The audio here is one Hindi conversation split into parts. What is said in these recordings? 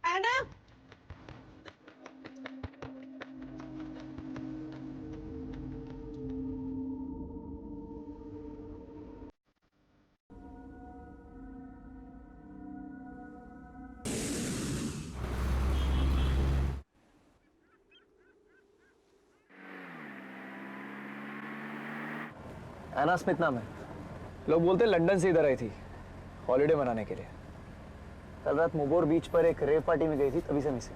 एना, एना स्मिथ नाम है। लोग बोलते लंदन से इधर आई थी हॉलिडे मनाने के लिए। कल रात मुबोर बीच पर एक रेव पार्टी में गई थी, तभी से मिसिंग।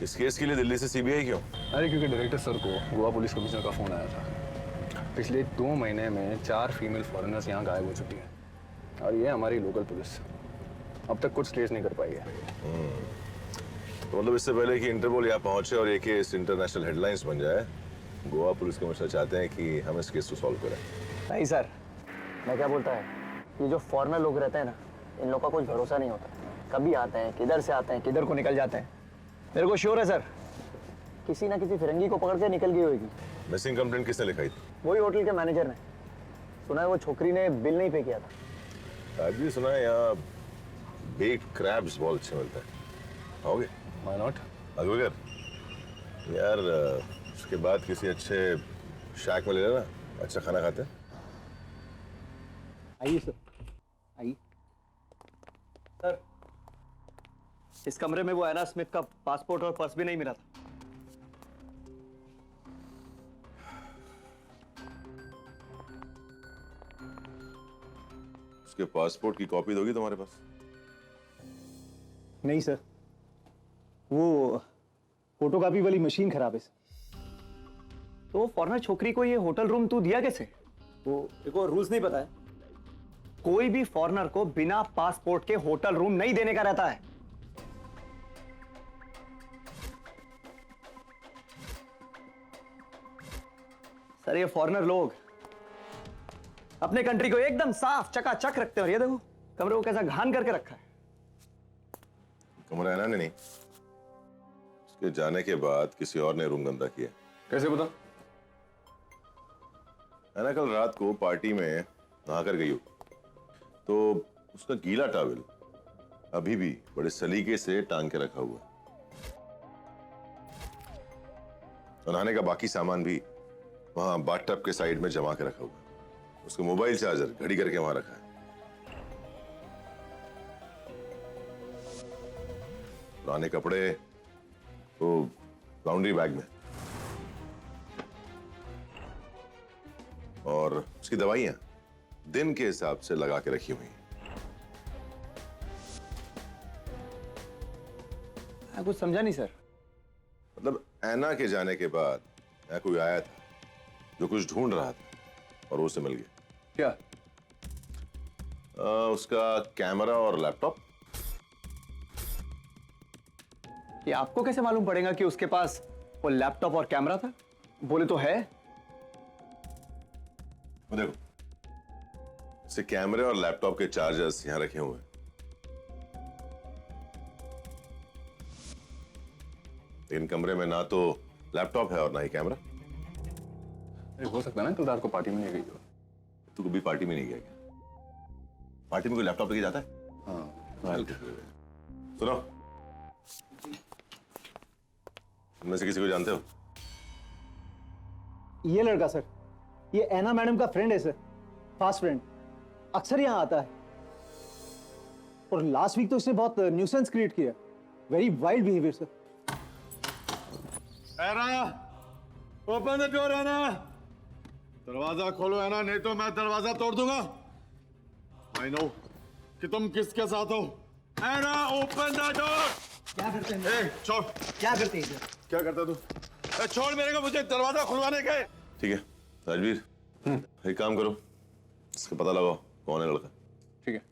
इस केस के लिए दिल्ली से सीबीआई क्यों? अरे क्योंकि डायरेक्टर सर को गोवा पुलिस कमिश्नर का फोन आया था। पिछले 2 महीने में 4 फीमेल फॉरेनर्स यहाँ गायब हो चुकी हैं और ये हमारी लोकल पुलिस अब तक कुछ ट्रेस नहीं कर पाई है। तो मतलब इससे पहले कि इंटरपोल यहाँ पहुंचे और ये केस इंटरनेशनल हेडलाइंस बन जाए, गोवा पुलिस कमिश्नर चाहते हैं कि हम इस केस को सॉल्व करें। नहीं सर, मैं क्या बोलता है, ये जो फॉरेनर लोग रहते हैं ना, इन लोग का कुछ भरोसा नहीं होता। कभी आते हैं, किधर से आते हैं, किधर को निकल जाते हैं। मेरे को श्योर है सर, किसी ना किसी फिरंगी को पकड़ के निकल गई होगी। मिसिंग कंप्लेंट किसने लिखाई थी? वही होटल के मैनेजर ने। सुना है वो छोकरी ने बिल नहीं पे किया था। आज भी सुना है यहाँ बेक्ड क्रैब्स बहुत अच्छे मिलते हैं। आओगे? Why not? अकबर यार, उसके बाद किसी अच्छे शैक में ले लेना, अच्छा खाना खाते हैं। आइए सर, आइए। सर, इस कमरे में वो एना स्मिथ का पासपोर्ट और पर्स भी नहीं मिला था। उसके पासपोर्ट की कॉपी दोगी तुम्हारे पास? नहीं सर, वो फोटोकॉपी वाली मशीन खराब है सर। तो फॉरेनर छोकरी को ये होटल रूम तू दिया कैसे? वो रूल्स नहीं पता है। कोई भी फॉरेनर को बिना पासपोर्ट के होटल रूम नहीं देने का रहता है। सर, ये फॉरेनर लोग अपने कंट्री को एकदम साफ चकाचक रखते हैं और ये देखो कमरे को कैसा घान करके रखा है। कमरा एना ने नहीं, उसके जाने के बाद किसी और ने रूम गंदा किया। कैसे पता? एना कल रात को पार्टी में नहा कर गई हो, तो उसका गीला टॉवल अभी भी बड़े सलीके से टांग के रखा हुआ है। और नहाने का बाकी सामान भी वहां बाथटब के साइड में जमा के रखा हुआ है। उसका मोबाइल चार्जर घड़ी करके वहां रखा है। पुराने कपड़े तो लॉन्ड्री बैग में, और उसकी दवाइयां दिन के हिसाब से लगा के रखी हुई हैं। मैं कुछ समझा नहीं सर। मतलब एना के जाने के बाद यहाँ कोई आया था जो कुछ ढूंढ रहा था और वो उसे मिल गया। क्या? उसका कैमरा और लैपटॉप। ये आपको कैसे मालूम पड़ेगा कि उसके पास वो लैपटॉप और कैमरा था? बोले तो है। वो देखो, इसे कैमरे और लैपटॉप के चार्जर्स यहां रखे हुए हैं। लेकिन कमरे में ना तो लैपटॉप है और ना ही कैमरा। अरे हो सकता है ना कल रात को पार्टी में नहीं गई हो। तू कभी पार्टी में नहीं गया क्या? पार्टी में कोई लैपटॉप लेके जाता है? हाँ सुनो, तुम में से किसी को जानते हो? ये लड़का सर, ये ऐना मैडम का फ्रेंड है सर, फास्ट फ्रेंड, अक्सर यहाँ आता है। और लास्ट वीक तो इसने बहुत न्यूसेंस क्रिएट किया, very wild behaviour sir. Anna, open the door Anna. दरवाजा खोलो ऐना, नहीं तो मैं दरवाजा तोड़ दूंगा। आई नो कि तुम किसके साथ हो। ऐना, ओपन द डोर। क्या करते हैं? छोड़। क्या करते हैं सर? क्या करता तू? छोड़ मेरे को, मुझे दरवाजा खुलवाने के। ठीक है राजवीर, एक काम करो, इसका पता लगाओ कौन है लड़का। ठीक है।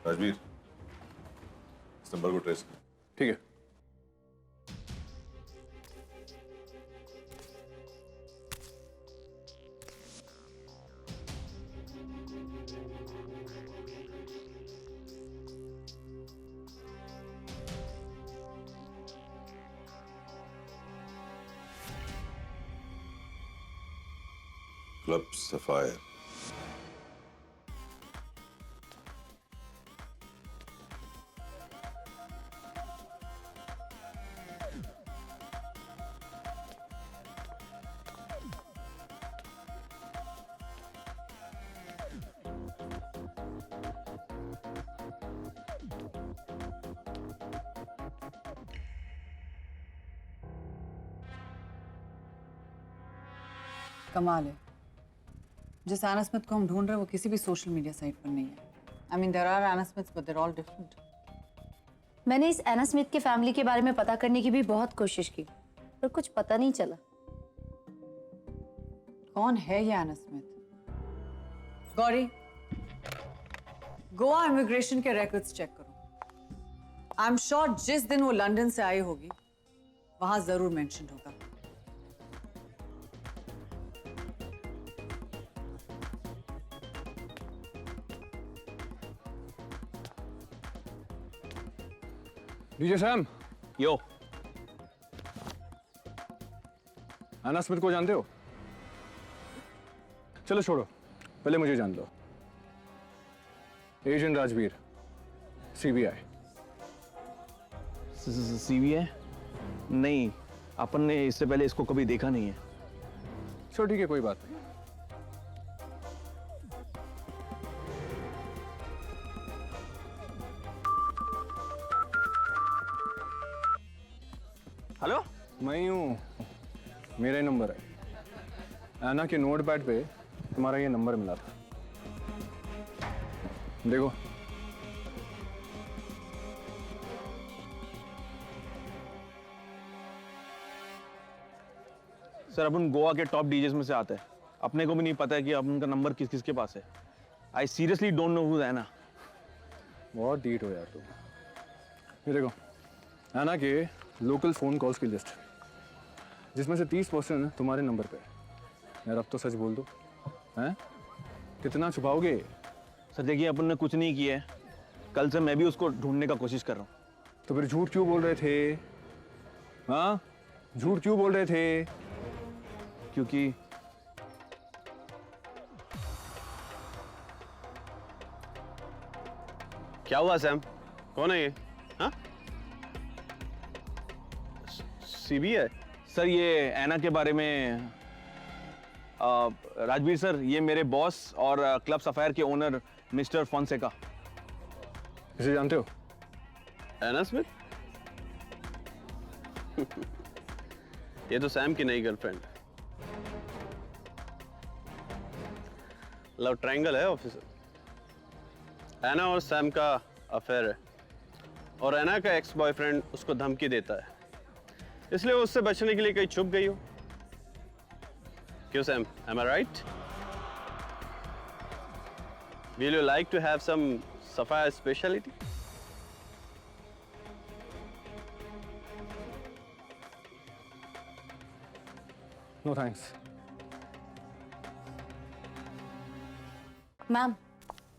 राजवीर, इस नंबर को ट्रेस कर। ठीक है। Club sapphire. कमाल है, जिस एना स्मिथ को हम ढूंढ रहे हैं वो किसी भी सोशल मीडिया साइट पर नहीं है। I mean there are Anna Smiths but there all different. मैंने इस एना स्मिथ के फैमिली के बारे में पता करने की भी बहुत कोशिश की, पर कुछ पता नहीं चला। कौन है ये एना स्मिथ? गौरी, गोवा इमिग्रेशन के रिकॉर्ड्स चेक करो। आई एम श्योर जिस दिन वो लंदन से आई होगी वहां जरूर मेंशन होगा। DJ Sam, yo, Anna Smith को जानते हो? चलो छोड़ो, पहले मुझे जान लो। Agent Rajveer, CBI. सीबीआई? नहीं, अपन ने इससे पहले इसको कभी देखा नहीं है। चलो ठीक है, कोई बात नहीं। हेलो, मैं ही हूँ, मेरा ही नंबर है। ऐना के नोट पैड पे तुम्हारा ये नंबर मिला था, देखो। सर अपन गोवा के टॉप डीजेस में से आते हैं, अपने को भी नहीं पता है कि अपन का नंबर किस किस के पास है। I seriously don't know who Anna. बहुत डीट हो यार तुम। ये देखो, ऐना के लोकल फ़ोन कॉल्स की लिस्ट, जिसमें से 30% तुम्हारे नंबर पे है। यार अब तो सच बोल दो, हैं? कितना छुपाओगे? सर देखिए, अपन ने कुछ नहीं किया है, कल से मैं भी उसको ढूंढने का कोशिश कर रहा हूँ। तो फिर झूठ क्यों बोल रहे थे? हाँ, झूठ क्यों बोल रहे थे? क्योंकि क्या हुआ सैम? कौन है ये? हाँ? सीबीआई? सर ये ऐना के बारे में राजवीर सर, ये मेरे बॉस और क्लब सफायर के ओनर मिस्टर फॉन्सेका। इसे जानते हो? ऐना स्मिथ? ये तो सैम की नई गर्लफ्रेंड। लव ट्रायंगल है ऑफिसर। एना और सैम का अफेयर है और एना का एक्स बॉयफ्रेंड उसको धमकी देता है, इसलिए वो उससे बचने के लिए कहीं छुप गई हो। क्यों Sam, am I right? Will you like to have some सफाया speciality? No thanks. Ma'am,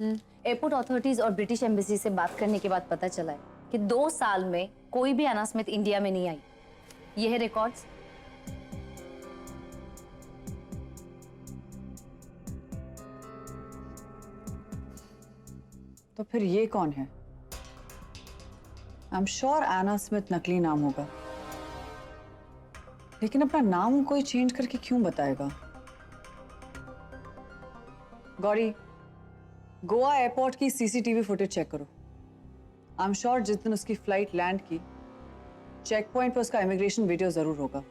airport authorities और ब्रिटिश एम्बेसी से बात करने के बाद पता चला है कि 2 साल में कोई भी एना स्मिथ इंडिया में नहीं आई। ये है रिकॉर्ड्स। तो फिर ये कौन है? I am sure Anna Smith नकली नाम होगा, लेकिन अपना नाम कोई चेंज करके क्यों बताएगा? गौरी, गोवा एयरपोर्ट की सीसीटीवी फुटेज चेक करो। आई एम श्योर जिस दिन उसकी फ्लाइट लैंड की, चेक पॉइंट पर उसका इमिग्रेशन वीडियो जरूर होगा।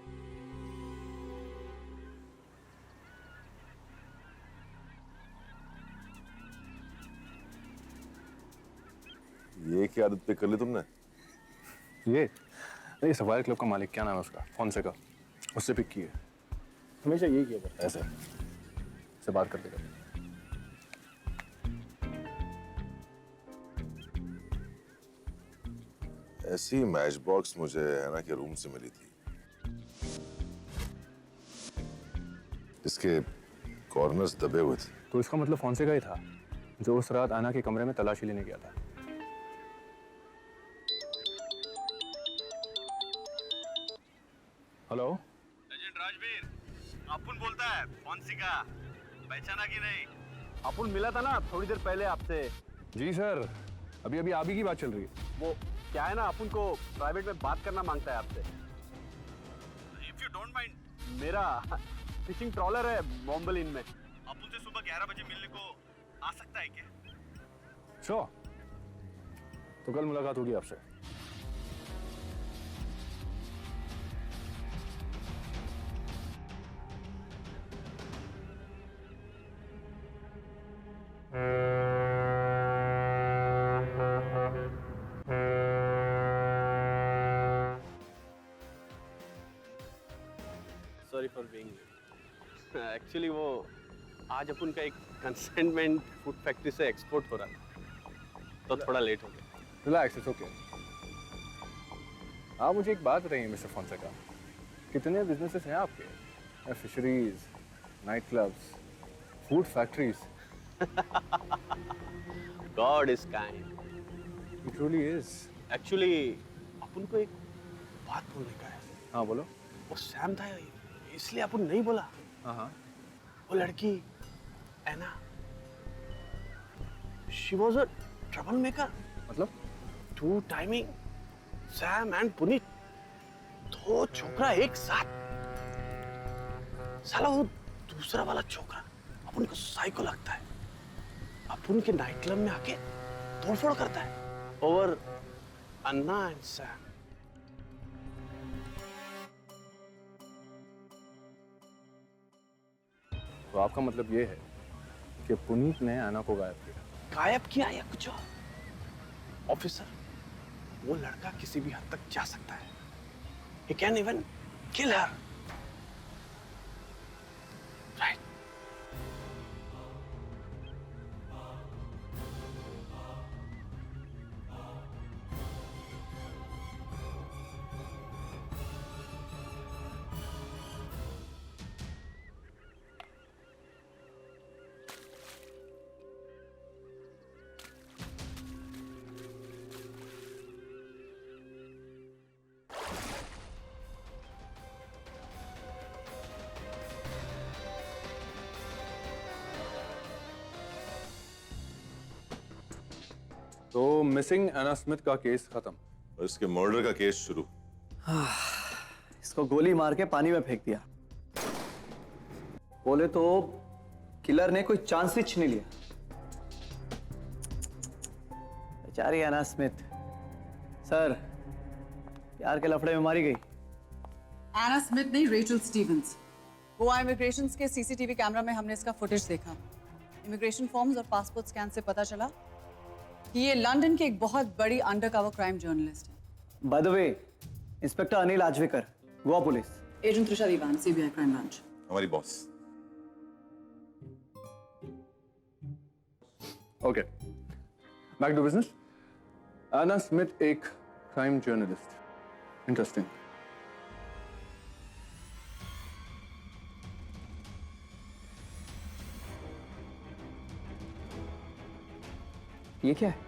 ये क्या आदत पे कर ली तुमने? ये सफारी क्लब का मालिक, क्या नाम है उसका, फोनसेका, उससे पिक की है। हमेशा यही किया करता है, ऐसे से बात करते करते। ऐसी मैच बॉक्स मुझे एना के रूम से मिली थी, इसके कॉर्नर्स दबे हुए थे। तो इसका मतलब फोनसेका ही था जो उस रात आना के कमरे में तलाशी लेने गया था। हेलो एजेंट राजवीर, अपुन बोलता है। फोनसेका पहचाना कि नहीं? अपुन मिला था ना थोड़ी देर पहले आपसे। जी सर, अभी अभी आप ही की बात चल रही है। वो क्या है ना, अपुन को प्राइवेट में बात करना मांगता है आपसे। इफ यू डोंट माइंड, मेरा फिशिंग ट्रॉलर है बॉम्बलिन में, अपुन से सुबह 11 बजे मिलने को आ सकता है क्या? श्योर, तो कल मुलाकात होगी आपसे। Sorry for being late. Actually वो आज अपन का एक कंसाइनमेंट फूड फैक्ट्री से एक्सपोर्ट हो रहा था, तो थोड़ा लेट हो गया। Relax, it's okay. आप मुझे एक बात बताइए मिस्टर फोनसेका, कितने बिजनेसेस हैं आपके? Fisheries, night clubs, food factories. God is kind. It really is. Actually अपन को एक बात बोलने का है। हाँ बोलो। वो सैम था, इसलिए अपन नहीं बोला। हाँ, वो लड़की Anna, she was a trouble maker. मतलब? Two timing Sam and Puneet, 2 छोकरा एक साथ। साला वो दूसरा वाला छोकरा अपन को साइको लगता है, अपन के नाइट क्लब में आके तोड़फोड़ करता है ओवर अन्ना एंड सैम। तो आपका मतलब ये है कि पुनीत ने आना को गायब किया? गायब किया या कुछ और? ऑफिसर, वो लड़का किसी भी हद तक जा सकता है। He can even kill her. Right? तो मिसिंग एना स्मिथ का केस खत्म और इसके मर्डर का केस शुरू। इसको गोली मार के पानी में फेंक दिया। बोले तो किलर ने कोई चांस ही छीन लिया। बेचारी एना स्मिथ सर, प्यार के लफड़े में मारी गई। एना स्मिथ नहीं, रेचल स्टीवंस। गोवा इमिग्रेशन के सीसीटीवी कैमरा में हमने इसका फुटेज देखा। इमिग्रेशन फॉर्म्स और पासपोर्ट स्कैन से पता चला कि ये लंदन के एक बहुत बड़ी अंडरकवर क्राइम जर्नलिस्ट है। By the way, inspector Anil Ajwekar, Goa police. Agent Trisha Diwan, CBI crime branch. हमारी boss. Okay, back to business. Anna Smith एक क्राइम जर्नलिस्ट, इंटरेस्टिंग। ये क्या है?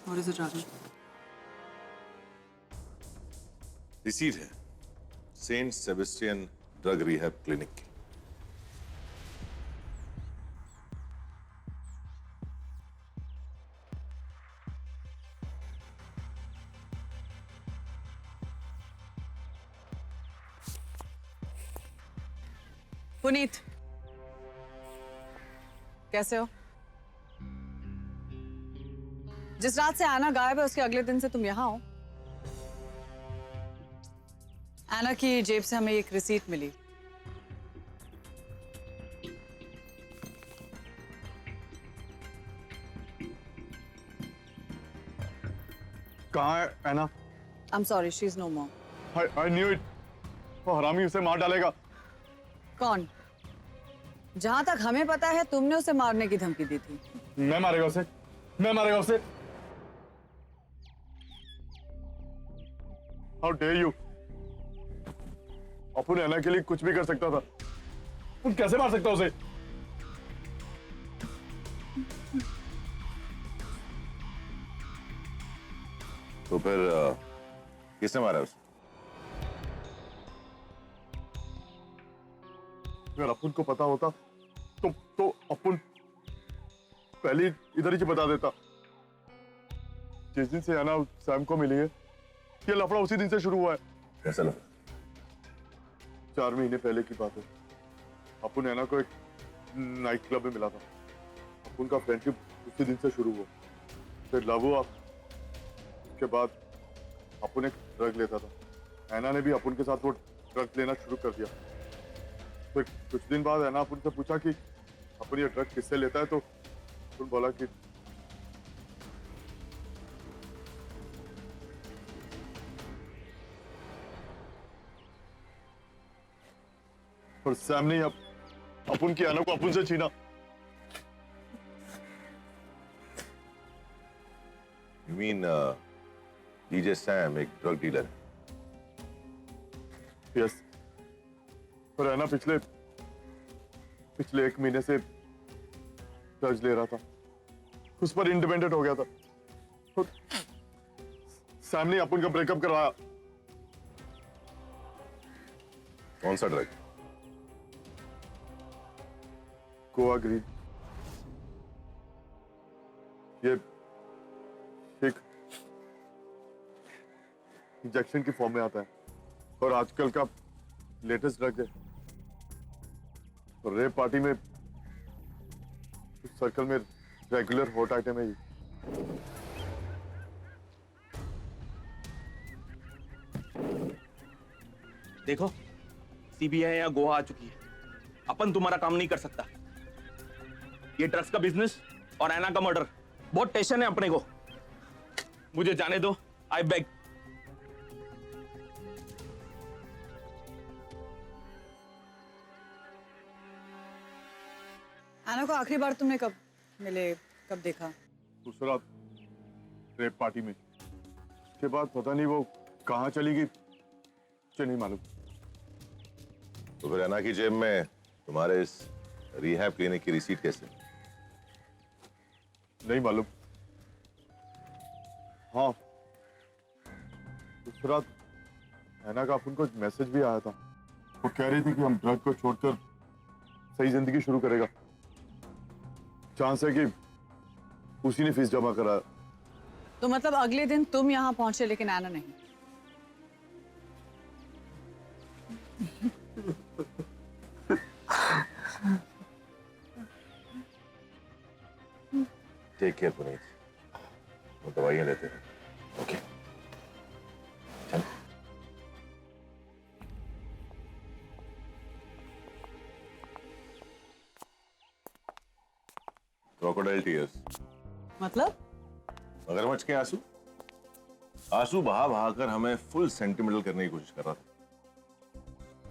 What is it, Rajan? Receipt है Saint Sebastian drug rehab clinic की। पुनीत, कैसे हो? जिस रात से आना गायब है उसके अगले दिन से तुम यहाँ हो। एना की जेब से हमें एक रिसीट मिली। कहाँ है एना? I'm sorry, she's no more. I knew it. वो हरामी उसे मार डालेगा। कौन? जहां तक हमें पता है तुमने उसे मारने की धमकी दी थी। मैं मारेगा उसे। मैं मारेगा उसे। How dare you? अपन एना के लिए कुछ भी कर सकता था। तुम कैसे मार सकता उसे? तो फिर किसने मारा उसे? अगर अपन को पता होता तो अपन पहले इधर ही बता देता। जिस दिन से आना सैम को मिली है, ये लफड़ा उसी दिन से शुरू हुआ है। कैसा लगा? 4 महीने पहले की बात है। अपन ऐना को एक नाइट क्लब में मिला था। अपन का फ्रेंडशिप उसी दिन से शुरू हुआ। फिर लव हुआ। उसके बाद अपन एक ड्रग लेता था। ऐना ने भी अपन के साथ वो ड्रग लेना शुरू कर दिया। फिर कुछ दिन बाद ऐना अपन से पूछा कि अपन ये ड्रग किससे लेता है, तो अपन बोला कि और सैम ने अपन की ऐना को अपन से छीना। You mean DJ Sam एक ड्रग डीलर है? यस। और ऐना पिछले 1 महीने से ड्रग्स ले रहा था। उस पर इंडिपेंडेंट हो गया था। तो सैम ने अपन का ब्रेकअप करवाया। कौन सा ड्रग? गोवा ग्रीन। ये एक इंजेक्शन की फॉर्म में आता है और आजकल का लेटेस्ट ड्रग है। और रेप पार्टी में सर्कल में रेगुलर हॉट आइटम है ये। देखो, सीबीआई यहाँ गोवा आ चुकी है। अपन तुम्हारा काम नहीं कर सकता। ये ड्रग्स का बिजनेस और ऐना का मर्डर बहुत टेंशन है अपने को। मुझे जाने दो, आई बेग। ऐना को आखिरी बार तुमने कब मिले, कब देखा? उस रात रेप पार्टी में। उसके बाद पता नहीं वो कहाँ चली गई, मुझे नहीं मालूम। तो फिर ऐना की जेब में तुम्हारे इस रिहैब क्लिनिक की रिसीट कैसे? नहीं मालूम। हाँ, उस रात ऐना का अपन को मैसेज भी आया था। वो कह रही थी कि हम ड्रग को छोड़कर सही जिंदगी शुरू करेगा। चांस है कि उसी ने फीस जमा कराया। तो मतलब अगले दिन तुम यहाँ पहुंचे लेकिन ऐना नहीं? टेक केयर पुनीत, वो दवाइयां लेते हैं। ओके, चल। Crocodile tears. मतलब? मगरमच्छ के आंसू। आंसू बहा बहा कर हमें फुल सेंटिमेंटल करने की कोशिश कर रहा था।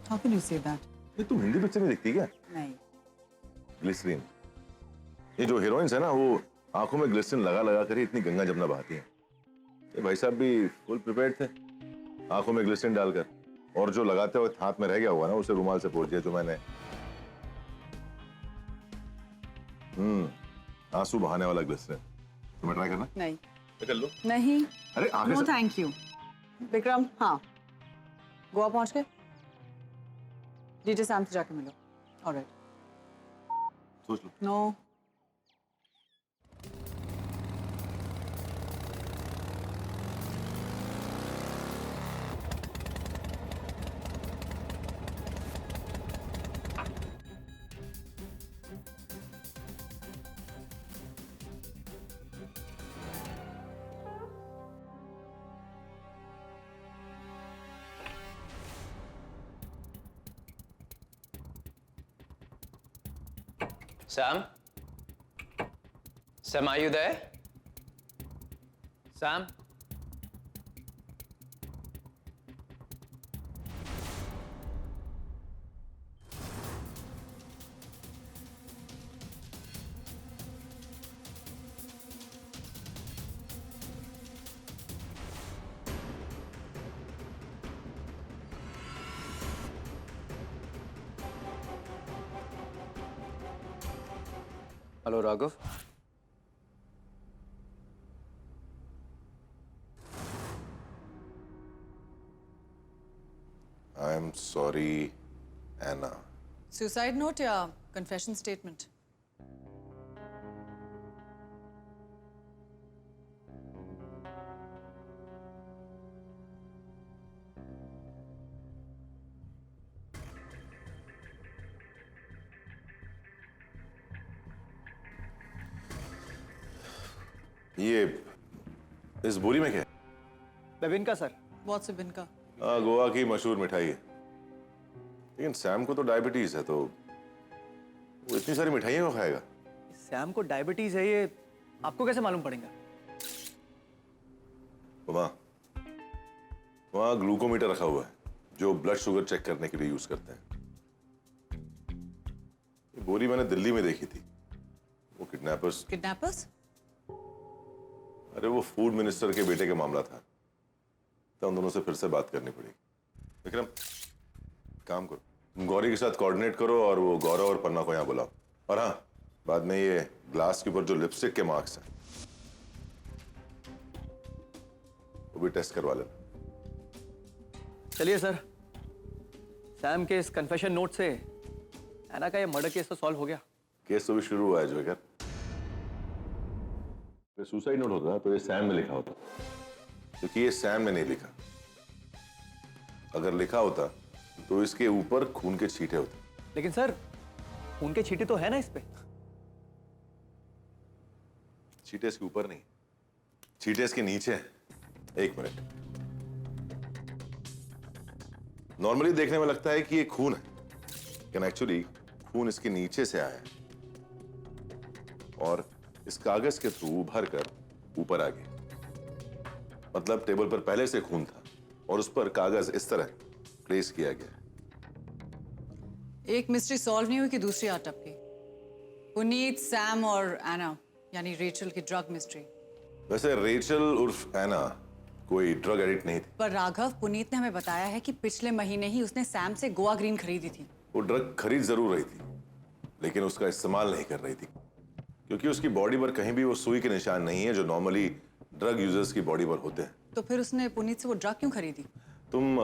How can you say that? ये तू हिंदी पिक्चर नहीं देखती क्या? नहीं। ग्लिसरीन। ये जो हीरोइंस है ना, वो आंखों में ग्लिसरीन लगा लगा कर ही इतनी गंगा जमुना बहाती हैं। ये भाई साहब भी फुल प्रिपेयर्ड थे, आंखों में ग्लिसरीन डालकर, और जो लगाते हुए हाथ में रह गया हुआ ना, उसे रुमाल से पोंछ दिया जो मैंने। आंसू बहाने वाला ग्लिसरीन। तुम्हें ट्राई करना? नहीं। कर लो। नहीं। अरे आगे नो से। Thank you. विक्रम, हाँ, गोवा पहुंच गए? डीजे सैम से जाके मिलो। ऑलराइट। सोच लो। No. Sam? Sam, are you there? Sam? Hello, Raghav. I'm sorry, Anna. Suicide note या कन्फेशन स्टेटमेंट? ये इस बोरी में क्या है? बेबिनका सर। बहुत से बिन का। गोवा की मशहूर मिठाई है। लेकिन सैम को तो डायबिटीज है, तो वो इतनी सारी मिठाइयाँ क्यों खाएगा? सैम को डायबिटीज है, ये आपको कैसे मालूम पड़ेगा? वहाँ ग्लूकोमीटर रखा हुआ है जो ब्लड शुगर चेक करने के लिए यूज करते हैं। ये बोरी मैंने दिल्ली में देखी थी। वो किडनैपर्स। किडनैपर्स? अरे वो फूड मिनिस्टर के बेटे का मामला था, तो उन दोनों से फिर से बात करनी पड़ेगी। विक्रम, काम करो, तुम गौरी के साथ कोऑर्डिनेट करो और वो गौरव और पन्ना को यहाँ बुलाओ। और हाँ, बाद में ये ग्लास के ऊपर जो लिपस्टिक के मार्क्स हैं वो भी टेस्ट करवा लेना। चलिए सर, सैम के इस कन्फेशन नोट से एना का ये मर्डर केस तो सॉल्व हो गया। केस तो भी शुरू हुआ है जो है। सुसाइड नोट होता तो ये सैम ने लिखा होता, क्योंकि ये सैम ने नहीं लिखा। अगर लिखा होता तो इसके ऊपर खून के छींटे होते। लेकिन सर, खून के छींटे तो है ना इस पे। छींटे इसके ऊपर नहीं, छींटे इसके नीचे हैं। एक मिनट, नॉर्मली देखने में लगता है कि ये खून है, लेकिन एक्चुअली खून इसके नीचे से आया है और इस कागज के थ्रू भर कर ऊपर आ गया। मतलब टेबल पर पहले से खून था और उस पर कागज इस तरह प्लेस किया गया। एक मिस्ट्री सॉल्व नहीं हुई कि दूसरी आ टपकी। पुनीत, सैम और एना, यानी रेचल की ड्रग मिस्ट्री। वैसे रेचल उर्फ एना कोई ड्रग एडिक्ट नहीं थी। पर राघव, पुनीत ने हमें बताया है कि पिछले महीने ही उसने सैम से गोवा ग्रीन खरीदी थी। वो ड्रग खरीद जरूर रही थी, लेकिन उसका इस्तेमाल नहीं कर रही थी, क्योंकि उसकी बॉडी पर कहीं भी वो सुई के निशान नहीं है जो नॉर्मली ड्रग यूजर्स की बॉडी पर होते हैं। तो फिर उसने पुनीत से वो ड्रग क्यों खरीदी? तुम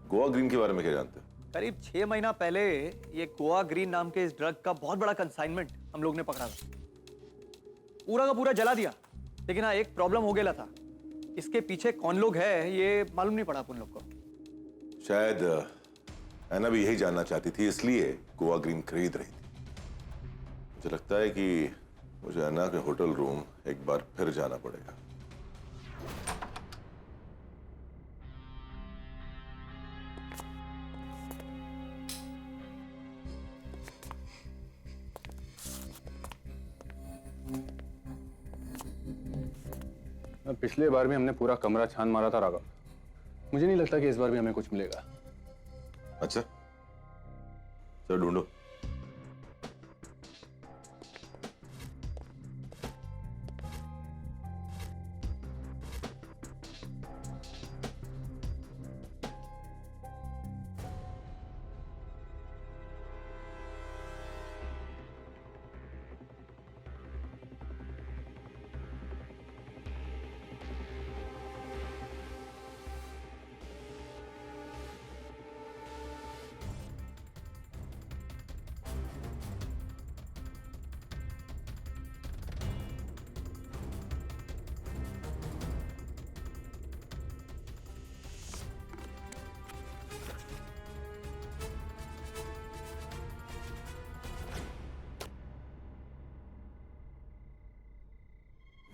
गोवा ग्रीन के बारे में क्या जानते हो? करीब 6 महीना पहले ये गोवा ग्रीन नाम के इस ड्रग का बहुत बड़ा कंसाइनमेंट हम लोग ने पकड़ा था। पूरा का पूरा जला दिया। लेकिन हाँ, एक प्रॉब्लम हो गया था। इसके पीछे कौन लोग हैं ये मालूम नहीं पड़ा अपन लोग को। शायद एना भी यही जानना चाहती थी, इसलिए गोवा ग्रीन खरीद रही थी। मुझे लगता है कि मुझे एना के होटल रूम एक बार फिर जाना पड़ेगा। पिछले बार भी हमने पूरा कमरा छान मारा था राघव। मुझे नहीं लगता कि इस बार भी हमें कुछ मिलेगा। अच्छा, चलो ढूंढो।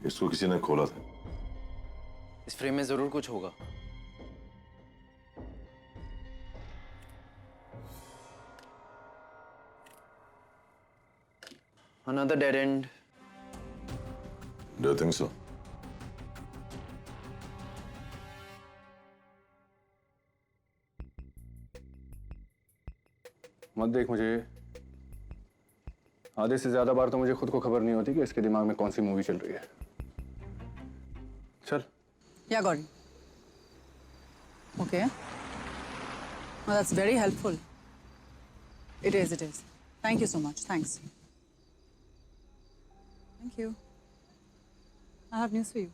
इसको किसी ने खोला था। इस फ्रेम में जरूर कुछ होगा। Another dead end. Do you think so? मत देख मुझे। आधे से ज्यादा बार तो मुझे खुद को खबर नहीं होती कि इसके दिमाग में कौन सी मूवी चल रही है। चल। Yeah, Gauri. Okay. Well, that's very helpful. It is, it is. Thank you so much. Thanks. Thank you. I have news for you.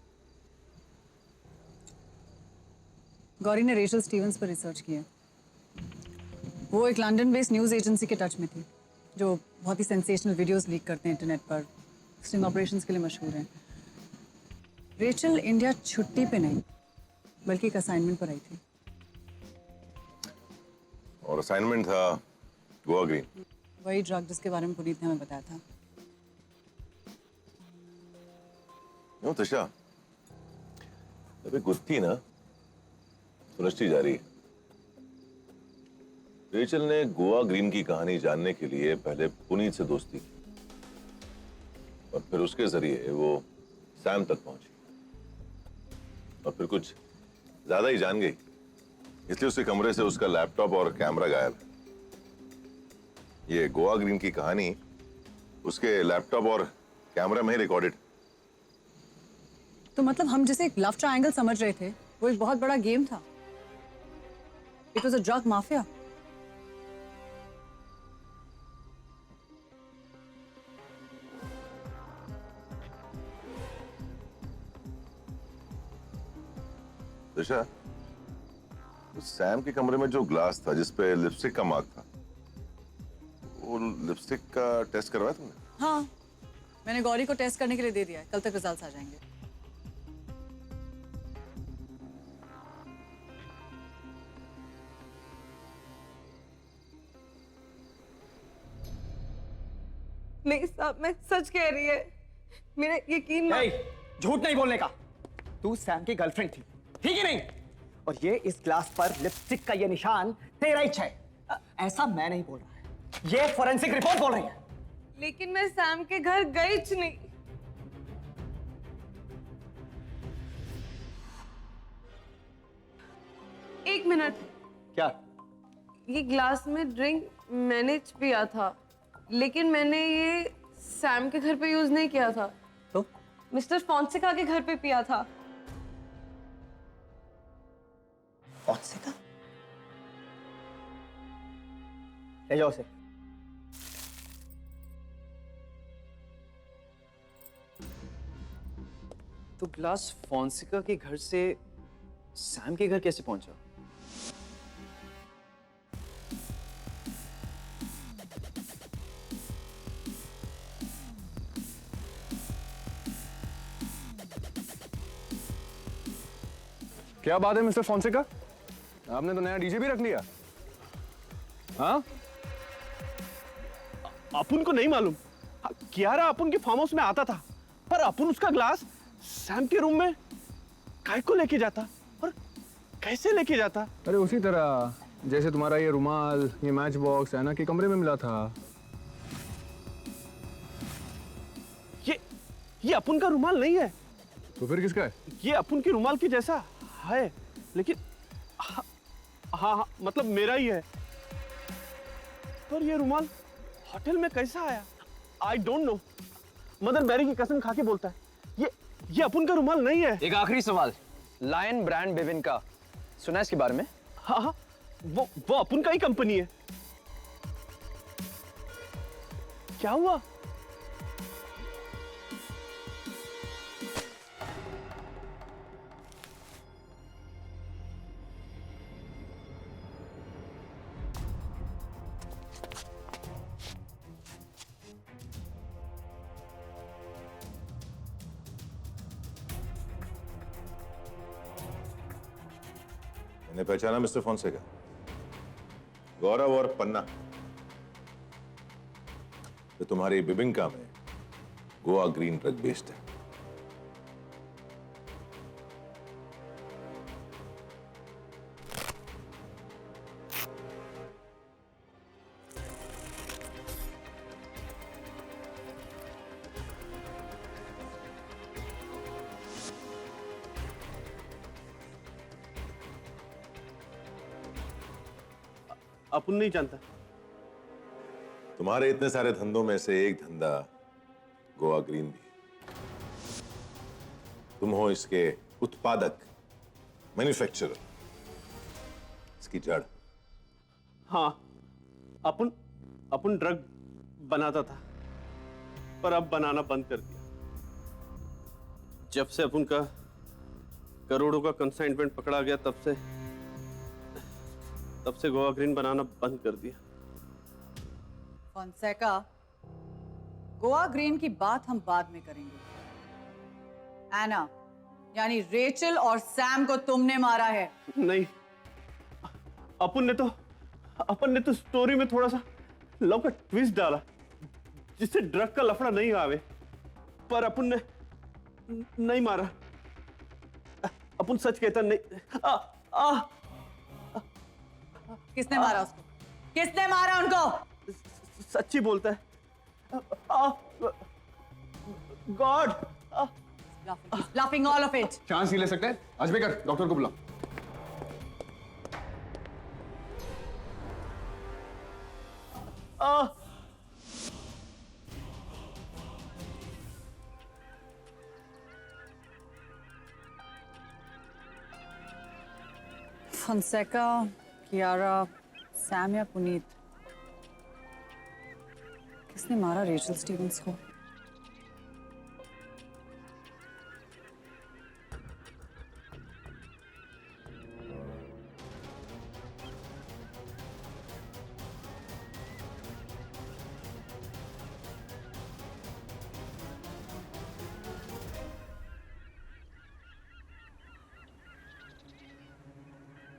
Gauri ने रेचल स्टीवंस पर रिसर्च किया। वो एक लंदन बेस्ड न्यूज़ एजेंसी के टच में थी, जो बहुत ही सेंसेशनल वीडियोस लीक करते हैं इंटरनेट पर, स्टिंग ऑपरेशंस के लिए मशहूर हैं। रेचल इंडिया छुट्टी पे नहीं, बल्कि एक असाइनमेंट पर आई थी। और असाइनमेंट था गोवा ग्रीन। वही ड्रग जिसके बारे में पुनीत ने हमें बताया था। क्यों तशा? अबे गुत्थी ना सुलझती जा रही है। रेचल ने गोवा ग्रीन की कहानी जानने के लिए पहले पुनीत से दोस्ती की और फिर उसके जरिए वो सैम तक पहुंची और फिर कुछ ज्यादा ही जान गई, इसलिए उसके कमरे से उसका लैपटॉप और कैमरा गायब है। ये गोवा ग्रीन की कहानी उसके लैपटॉप और कैमरा में ही रिकॉर्डेड। तो मतलब हम जिसे एक लव ट्रायंगल समझ रहे थे, वो एक बहुत बड़ा गेम था। It was a drug mafia. Disha, Sam के कमरे में जो ग्लास था जिस पे लिपस्टिक का मार्क था, वो लिपस्टिक का टेस्ट करवाया तुमने? हाँ, मैंने गौरी को टेस्ट करने के लिए दे दिया है। कल तक रिजल्ट्स आ जाएंगे। नहीं साहब, मैं सच कह रही है, मेरा यकीन मान। झूठ नहीं बोलने का। तू सैम की गर्लफ्रेंड थी, ठीक ही नहीं? और ये इस ग्लास पर लिपस्टिक का ये निशान तेरा ही है। ऐसा मैं नहीं बोल रहा, ये फोरेंसिक रिपोर्ट बोल रही है। लेकिन मैं सैम के घर गई च नहीं। एक मिनट। क्या? ये ग्लास में ड्रिंक मैंने पिया था, लेकिन मैंने ये सैम के घर पे यूज नहीं किया था। तो? मिस्टर फॉन्सेका के घर पे पिया था। फॉन्सेका? ले जाओ उसे। तो ग्लास फॉन्सेका के घर से सैम के घर कैसे पहुंचा? क्या बात है मिस्टर फॉन्सेका? आपने तो नया डीजे भी रख लिया। हाँ? अपुन को नहीं मालूम। कियारा अपुन के फार्म हाउस में आता था, पर अपुन उसका ग्लास सैम के रूम में काय को लेके जाता और कैसे लेके जाता? अरे उसी तरह जैसे तुम्हारा ये रुमाल, ये मैच बॉक्स है ना, कि कमरे में मिला था। ये अपुन का रुमाल नहीं है, तो फिर किसका है? ये अपुन के रुमाल की जैसा है, लेकिन हाँ हाँ, मतलब मेरा ही है। पर ये रुमाल होटल में कैसा आया? I don't know. Mother Mary की कसम खा के बोलता है ये अपुन का रुमाल नहीं है। एक आखिरी सवाल, लायन ब्रांड बेबिन का सुना है इसके बारे में? हाँ हाँ, वो अपुन का ही कंपनी है। क्या हुआ? मैंने पहचाना मिस्टर फोंसेका। गौरव और पन्ना तो तुम्हारी बिबिंका में गोवा ग्रीन ड्रग बेस्ड है। अपुन नहीं जानता। तुम्हारे इतने सारे धंधों में से एक धंधा गोवा ग्रीन भी। तुम हो इसके उत्पादक, मैन्युफैक्चरर, इसकी जड़। हाँ, अपुन ड्रग बनाता था, पर अब बनाना बंद कर दिया। जब से अपुन का करोड़ों का कंसाइनमेंट पकड़ा गया, तब से गोवा ग्रीन बनाना बंद कर दिया। फोंसेका, गोवा ग्रीन की बात हम बाद में करेंगे। एना, यानी रेचल और सैम को तुमने मारा है। नहीं, अपन ने तो स्टोरी में थोड़ा सा लव का ट्विस्ट डाला, जिससे ड्रग का लफड़ा नहीं आवे। पर अपन ने नहीं मारा। अपन सच कहता नहीं। किसने मारा उसको? किसने मारा उनको? सच्ची बोलता है। God. Bluffing all of it. Chance ही ले सकते हैं। अजमेकर, डॉक्टर को बुला। फोंसेका, कियारा, सैम या पुनीत, किसने मारा रेचल स्टीवंस को?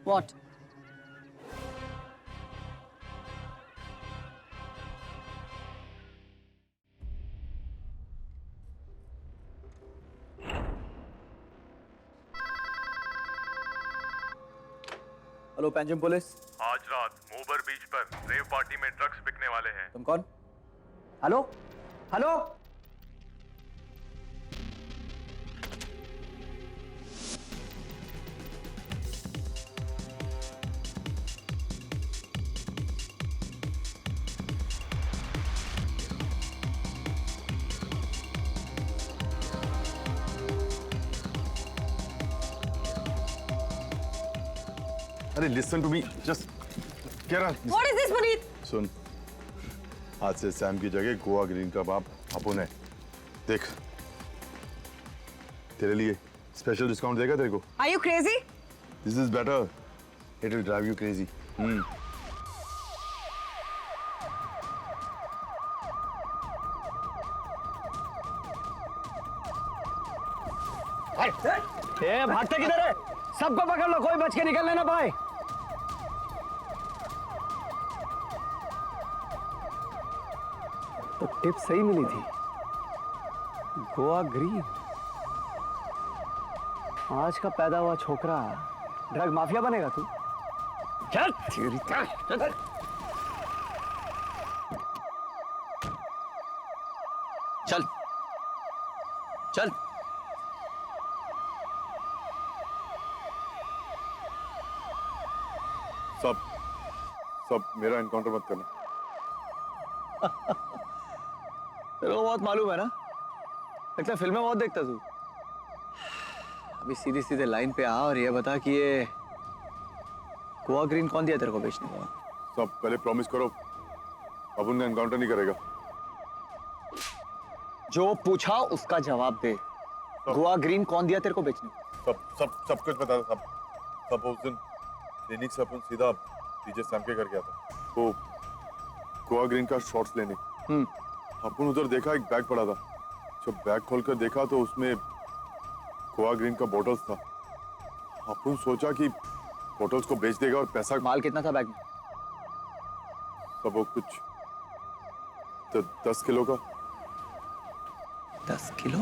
What? Hello Panjim police. आज रात मोबर बीच पर रेव पार्टी में ड्रग्स बिकने वाले हैं। तुम कौन? Hello hello. अरे लिसन टू मी, जस्ट क्या रहा? What is this, Puneet? सुन, आज से सैम की जगह गोवा ग्रीन का बाप अपुन है। देख, तेरे लिए स्पेशल डिस्काउंट देगा तेरे को। Are you crazy? This is better. It will drive you crazy. भागते किधर है? सबको पकड़ लो, कोई बच के निकलने ना पाए। तो टिप सही मिली थी। गोवा ग्रीन, आज का पैदा हुआ छोकरा ड्रग माफिया बनेगा तू? चल चल। चल चल। सब मेरा एनकाउंटर मत करना। तेरे को बहुत मालूम है ना, लगता है फिल्में बहुत देखता तू। अभी सीधे सीधे लाइन पे आ और ये बता कि ये गोवा ग्रीन कौन दिया तेरे को बेचने को? सब पहले प्रॉमिस करो अब उनका एनकाउंटर नहीं करेगा। जो पूछा उसका जवाब दे। गोवा ग्रीन कौन दिया तेरे को बेचने को? सब कुछ बता दो। सब उस दिन क्लिनिक से अपन सीधा डीजे सैम के घर गया था, वो गोवा ग्रीन का शॉट्स लेने। अपन उधर देखा एक बैग पड़ा था। जब बैग खोलकर देखा तो उसमें गोवा ग्रीन का बोतल्स था। अपन सोचा कि बोतल्स को बेच देगा और पैसा। माल कितना था बैग में? सब वो कुछ 10 किलो का। 10 किलो?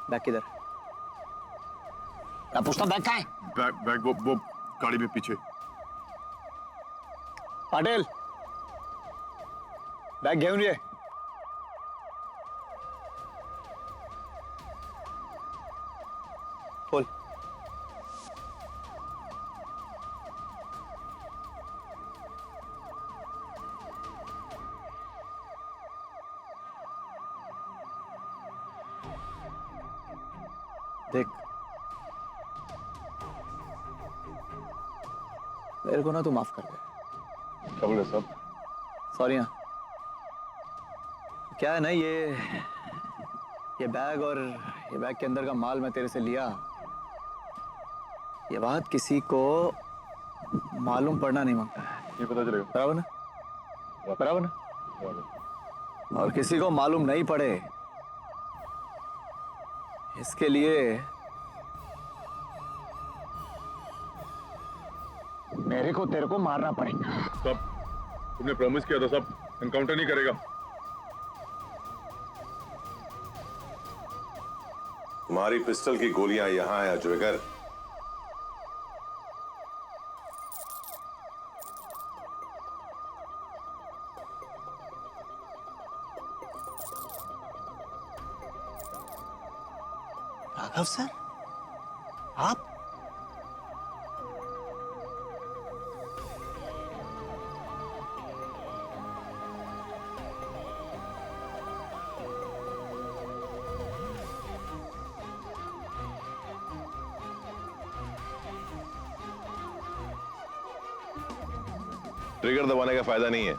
बैग किधर? मैं पूछता बैग कहाँ है? बैग वो गाड़ी में पीछे। पाटिल, बैग घेऊन ये। खोल। देख, मेरे को ना तू माफ कर दे। क्या बोल रहे सब? सॉरी ना। क्या है ना, ये बैग और ये बैग के अंदर का माल मैं तेरे से लिया, ये बात किसी को मालूम पड़ना नहीं मांगता है। ये पता चलेगा। बराबर ना? बराबर ना? और किसी को मालूम नहीं पड़े इसके लिए मेरे को तेरे को मारना पड़ेगा। सब तुमने प्रॉमिस किया था सब एनकाउंटर नहीं करेगा। तुम्हारी पिस्टल की गोलियां यहां है अजवेकर। राघव सर, आप? ट्रिगर दबाने का फायदा नहीं है।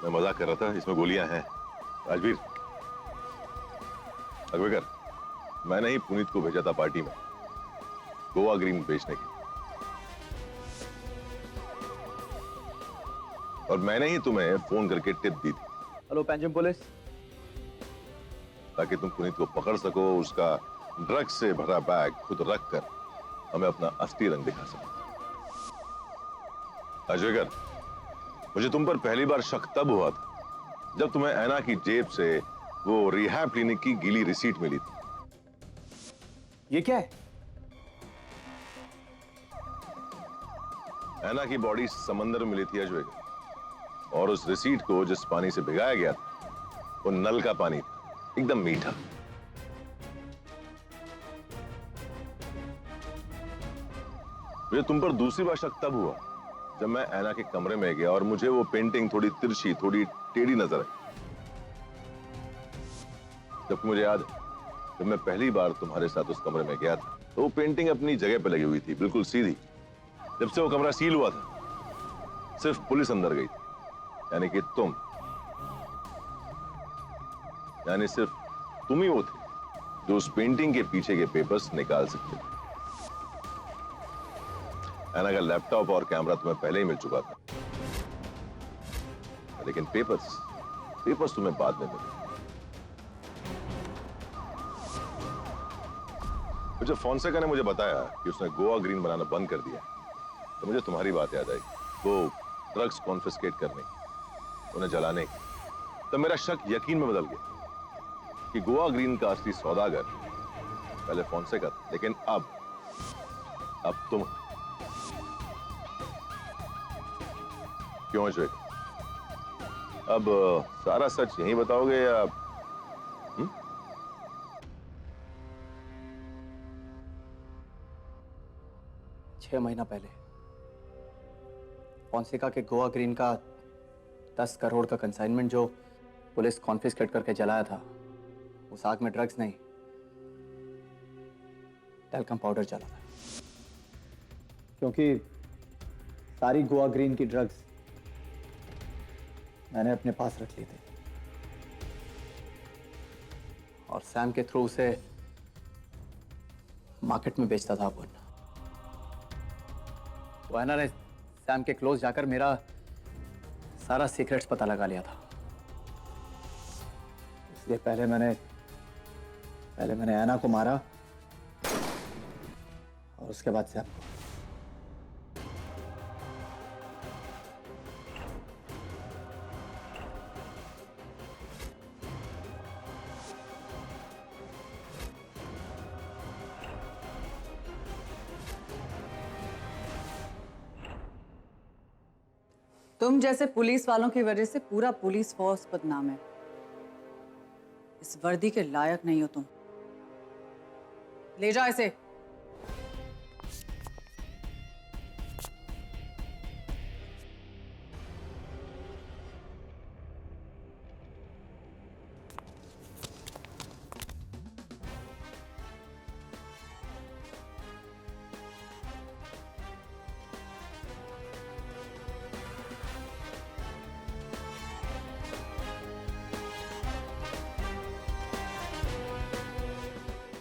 मैं मजाक कर रहा था, इसमें गोलियां हैं। राजवीर, अजवेकर, मैंने ही पुनीत को भेजा था पार्टी में गोवा ग्रीन बेचने के, और मैंने ही तुम्हें फोन करके टिप दी थी। Hello Panjim police. ताकि तुम पुनीत को पकड़ सको, उसका ड्रग्स से भरा बैग खुद रख कर हमें अपना असली रंग दिखा सको। अजवेकर, मुझे तुम पर पहली बार शक तब हुआ था जब तुम्हें ऐना की जेब से वो रिहैब क्लिनिक की गीली रिसीट मिली थी। ये क्या है? ऐना की बॉडी समंदर में मिली थी अजवेकर, और उस रिसीट को जिस पानी से भिगाया गया था वो नल का पानी था, एकदम मीठा। मुझे तुम पर दूसरी बार शक तब हुआ जब मैं ऐना के कमरे में गया और मुझे वो पेंटिंग थोड़ी तिरछी, थोड़ी टेढ़ी नजर आई। जबकि मुझे याद है, जब मैं पहली बार तुम्हारे साथ उस कमरे में गया था तो वो पेंटिंग अपनी जगह पर लगी हुई थी, बिल्कुल सीधी। जब से वो कमरा सील हुआ था सिर्फ पुलिस अंदर गई थी, यानी कि तुम, यानी सिर्फ तुम ही वो थे जो उस पेंटिंग के पीछे के पेपर्स निकाल सकते थे। ऐना का लैपटॉप और कैमरा तुम्हें पहले ही मिल चुका था, लेकिन पेपर्स तुम्हें बाद में मिले। जब फोंसेका ने मुझे बताया कि उसने गोवा ग्रीन बनाना बंद कर दिया तो मुझे तुम्हारी बात याद आई, वो ड्रग्स कॉन्फिस्केट करने, उन्हें जलाने की। तो मेरा शक यकीन में बदल गया कि गोवा ग्रीन का असली सौदागर पहले फोंसेका था, लेकिन अब तुम। क्यों अजय? अब सारा सच यहीं बताओगे या? 6 महीना पहले फॉन्सेका के गोवा ग्रीन का 10 करोड़ का कंसाइनमेंट जो पुलिस कॉन्फिस्केट करके जलाया था, उस आग में ड्रग्स नहीं, टैल्कम पाउडर जला था। क्योंकि सारी गोवा ग्रीन की ड्रग्स मैंने अपने पास रख ली थी और सैम के थ्रू उसे मार्केट में बेचता था अपन। तो ऐना ने सैम के क्लोज जाकर मेरा सारा सीक्रेट्स पता लगा लिया था। इसलिए पहले मैंने ऐना को मारा और उसके बाद सैम को। तुम जैसे पुलिस वालों की वजह से पूरा पुलिस फोर्स बदनाम है। इस वर्दी के लायक नहीं हो तुम। ले जाओ इसे।